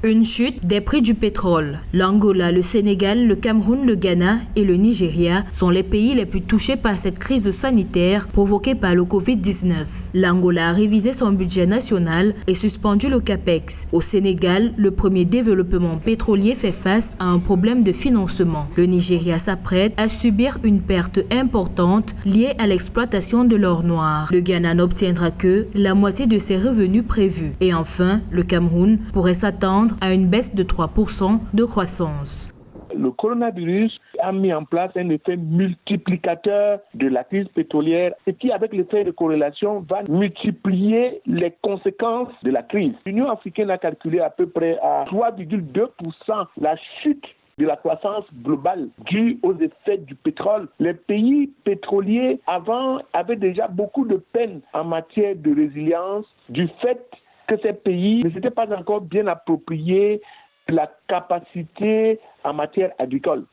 Une chute des prix du pétrole. L'Angola, le Sénégal, le Cameroun, le Ghana et le Nigeria sont les pays les plus touchés par cette crise sanitaire provoquée par le Covid-19. L'Angola a révisé son budget national et suspendu le CAPEX. Au Sénégal, le premier développement pétrolier fait face à un problème de financement. Le Nigeria s'apprête à subir une perte importante liée à l'exploitation de l'or noir. Le Ghana n'obtiendra que la moitié de ses revenus prévus. Et enfin, le Cameroun pourrait s'attendre à une baisse de 3% de croissance. Le coronavirus a mis en place un effet multiplicateur de la crise pétrolière et qui, avec l'effet de corrélation, va multiplier les conséquences de la crise. L'Union africaine a calculé à peu près à 3,2% la chute de la croissance globale due aux effets du pétrole. Les pays pétroliers avant avaient déjà beaucoup de peine en matière de résilience du fait que ces pays ne s'étaient pas encore bien appropriés de la capacité en matière agricole.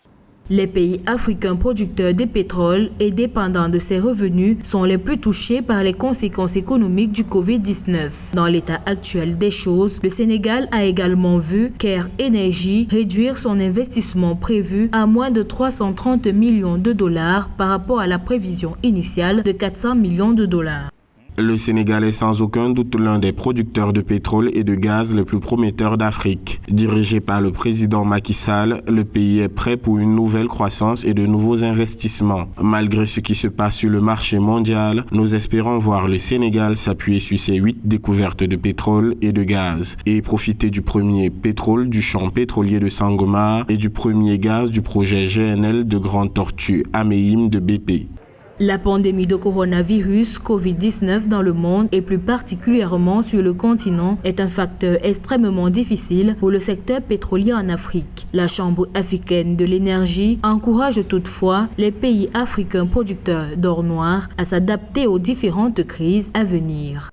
Les pays africains producteurs de pétrole et dépendants de ces revenus sont les plus touchés par les conséquences économiques du Covid-19. Dans l'état actuel des choses, le Sénégal a également vu Caire Énergie réduire son investissement prévu à moins de 330 millions de dollars par rapport à la prévision initiale de 400 millions de dollars. Le Sénégal est sans aucun doute l'un des producteurs de pétrole et de gaz les plus prometteurs d'Afrique. Dirigé par le président Macky Sall, le pays est prêt pour une nouvelle croissance et de nouveaux investissements. Malgré ce qui se passe sur le marché mondial, nous espérons voir le Sénégal s'appuyer sur ses 8 découvertes de pétrole et de gaz et profiter du premier pétrole du champ pétrolier de Sangomar et du premier gaz du projet GNL de Grande Tortue Améim de BP. La pandémie de coronavirus Covid-19 dans le monde et plus particulièrement sur le continent est un facteur extrêmement difficile pour le secteur pétrolier en Afrique. La Chambre africaine de l'énergie encourage toutefois les pays africains producteurs d'or noir à s'adapter aux différentes crises à venir.